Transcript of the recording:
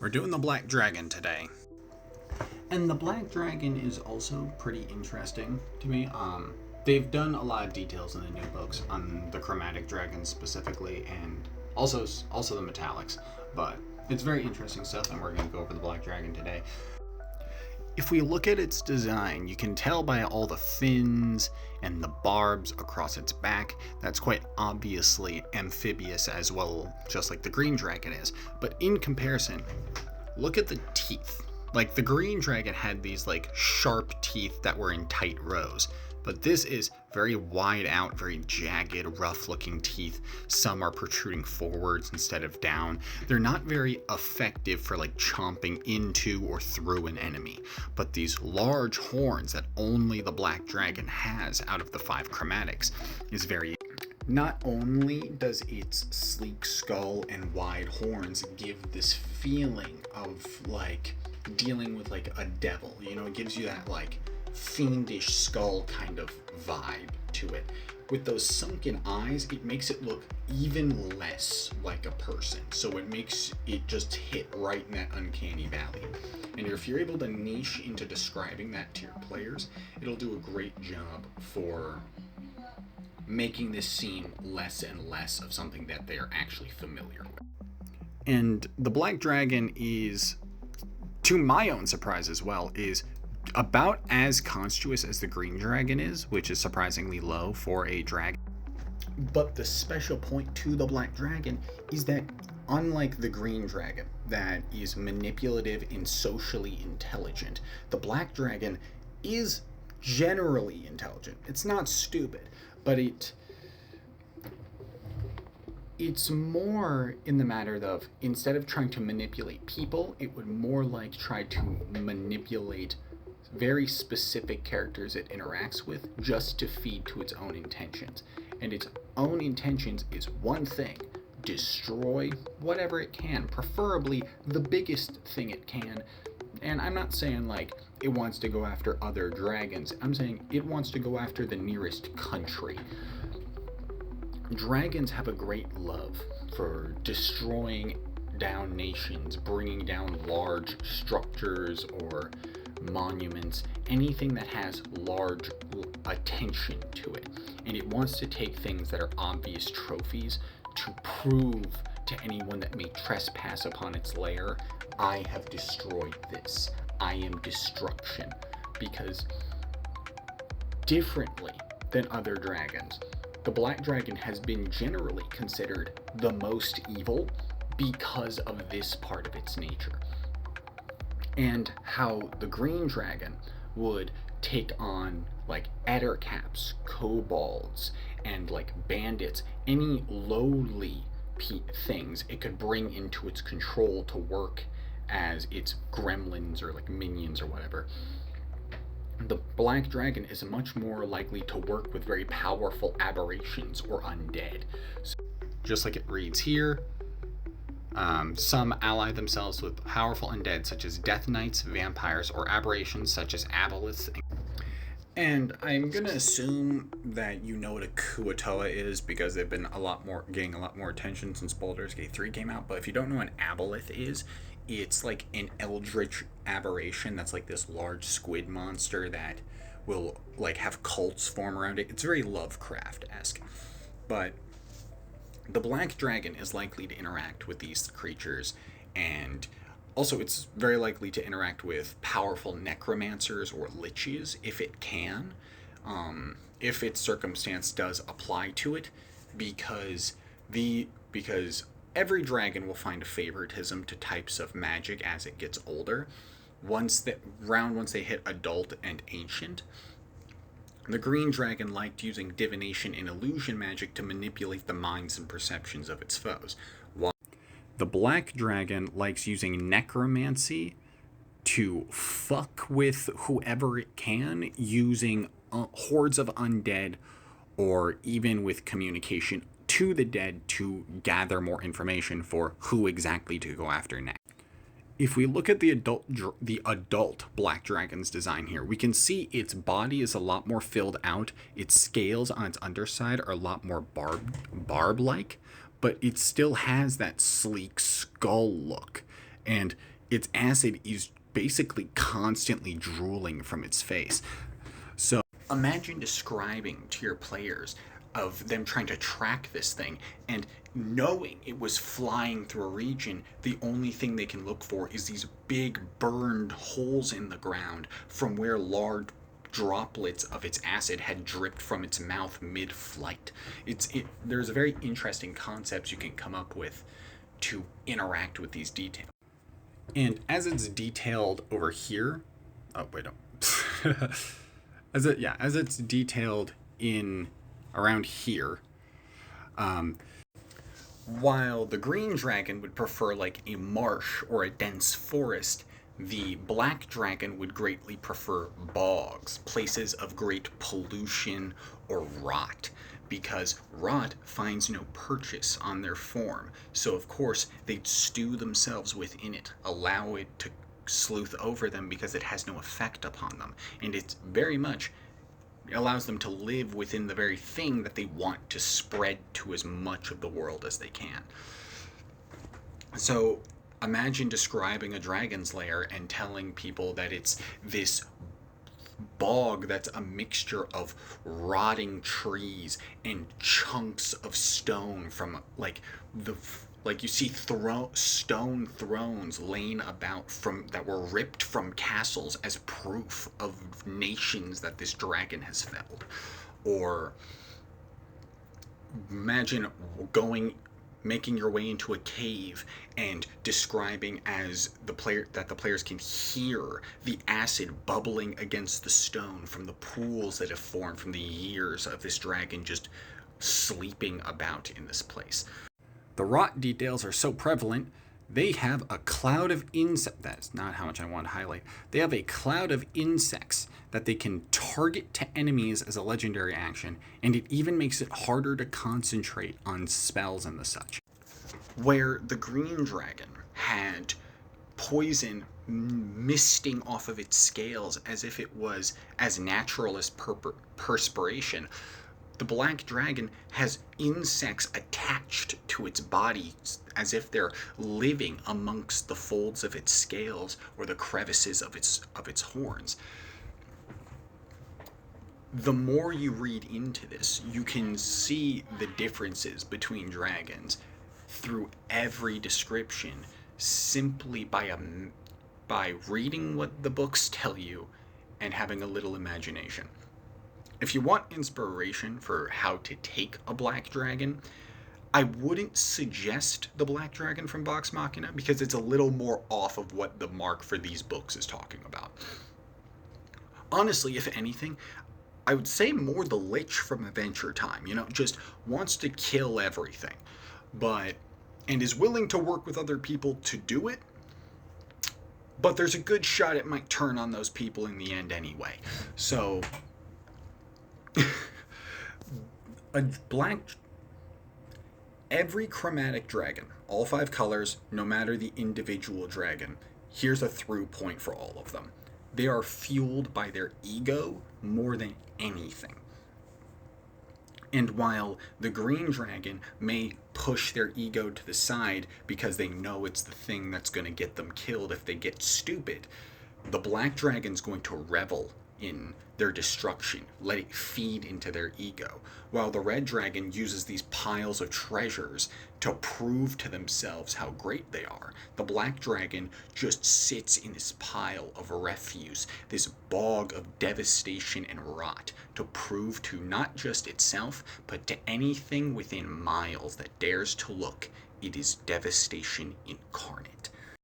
We're doing the Black Dragon today. And the Black Dragon is also pretty interesting to me. They've done a lot of details in the new books on the chromatic dragons specifically, and also the metallics. But it's very interesting stuff, and we're going to go over the Black Dragon today. If we look at its design, you can tell by all the fins and the barbs across its back, that's quite obviously amphibious as well, just like the green dragon is. But in comparison, look at the teeth. Like, the green dragon had these like sharp teeth that were in tight rows, but this is very wide out, very jagged, rough looking teeth. Some are protruding forwards instead of down. They're not very effective for like chomping into or through an enemy, but these large horns that only the Black Dragon has out of the 5 chromatics is very... Not only does its sleek skull and wide horns give this feeling of like dealing with like a devil, you know, it gives you that like fiendish skull kind of vibe to it. With those sunken eyes, it makes it look even less like a person, so it makes it just hit right in that uncanny valley. And if you're able to niche into describing that to your players, it'll do a great job for making this seem less and less of something that they're actually familiar with. And the Black Dragon is, to my own surprise as well, is about as conspicuous as the green dragon is, which is surprisingly low for a dragon. But the special point to the Black Dragon is that, unlike the green dragon that is manipulative and socially intelligent, the Black Dragon is generally intelligent. It's not stupid, but it's more in the matter of, instead of trying to manipulate people, it would more like try to manipulate very specific characters it interacts with just to feed to its own intentions. And its own intentions is one thing: destroy whatever it can, preferably the biggest thing it can. And I'm not saying like it wants to go after other dragons, I'm saying it wants to go after the nearest country. Dragons have a great love for destroying down nations, bringing down large structures or monuments, anything that has large attention to it. And it wants to take things that are obvious trophies to prove to anyone that may trespass upon its lair, I have destroyed this. I am destruction. Because differently than other dragons, the Black Dragon has been generally considered the most evil because of this part of its nature. And how the green dragon would take on like ettercaps, kobolds, and like bandits, any lowly things it could bring into its control to work as its gremlins or like minions or whatever. The Black Dragon is much more likely to work with very powerful aberrations or undead. So, just like it reads here, some ally themselves with powerful undead such as Death Knights, vampires, or aberrations such as aboleths. And I'm gonna assume that you know what a Kuatoa is because they've been getting a lot more attention since Baldur's Gate 3 came out. But if you don't know what an aboleth is, it's like an eldritch aberration that's like this large squid monster that will like have cults form around it. It's very Lovecraft-esque. But the Black Dragon is likely to interact with these creatures, and also it's very likely to interact with powerful necromancers or liches if it can, if its circumstance does apply to it, because every dragon will find a favoritism to types of magic as it gets older. Once they hit adult and ancient, the green dragon liked using divination and illusion magic to manipulate the minds and perceptions of its foes, while the Black Dragon likes using necromancy to fuck with whoever it can, using hordes of undead or even with communication to the dead to gather more information for who exactly to go after next. If we look at the adult Black Dragon's design here, we can see its body is a lot more filled out. Its scales on its underside are a lot more barb-like, but it still has that sleek skull look. and its acid is basically constantly drooling from its face. So imagine describing to your players of them trying to track this thing and knowing it was flying through a region, the only thing they can look for is these big burned holes in the ground from where large droplets of its acid had dripped from its mouth mid-flight. There's a very interesting concepts you can come up with to interact with these details. And as it's detailed over here, oh wait, no. as it's detailed in around here, while the green dragon would prefer like a marsh or a dense forest, the black dragon would greatly prefer bogs, places of great pollution or rot, because rot finds no purchase on their form. So of course they'd stew themselves within it, allow it to sleuth over them because it has no effect upon them. And it's very much allows them to live within the very thing that they want to spread to as much of the world as they can. So imagine describing a dragon's lair and telling people that it's this bog that's a mixture of rotting trees and chunks of stone from like you see stone thrones laying about from that were ripped from castles as proof of nations that this dragon has felled. Or imagine making your way into a cave and describing as the players can hear the acid bubbling against the stone from the pools that have formed from the years of this dragon just sleeping about in this place. The rot details are so prevalent, they have a cloud of insects. That's not how much I want to highlight. They have a cloud of insects that they can target to enemies as a legendary action, and it even makes it harder to concentrate on spells and the such. Where the green dragon had poison misting off of its scales as if it was as natural as perspiration, the black dragon has insects attached to its body as if they're living amongst the folds of its scales or the crevices of its horns. The more you read into this, you can see the differences between dragons through every description simply by reading what the books tell you and having a little imagination. If you want inspiration for how to take a black dragon, I wouldn't suggest the black dragon from Vox Machina because it's a little more off of what the mark for these books is talking about. Honestly, if anything, I would say more the Lich from Adventure Time, just wants to kill everything, and is willing to work with other people to do it, but there's a good shot it might turn on those people in the end anyway. So every chromatic dragon, all 5 colors, no matter the individual dragon, here's a through point for all of them. They are fueled by their ego more than anything. And while the green dragon may push their ego to the side because they know it's the thing that's going to get them killed if they get stupid, the black dragon's going to revel in their destruction, let it feed into their ego, while the red dragon uses these piles of treasures to prove to themselves how great they are. The black dragon just sits in this pile of refuse, this bog of devastation and rot, to prove to not just itself, but to anything within miles that dares to look, it is devastation incarnate.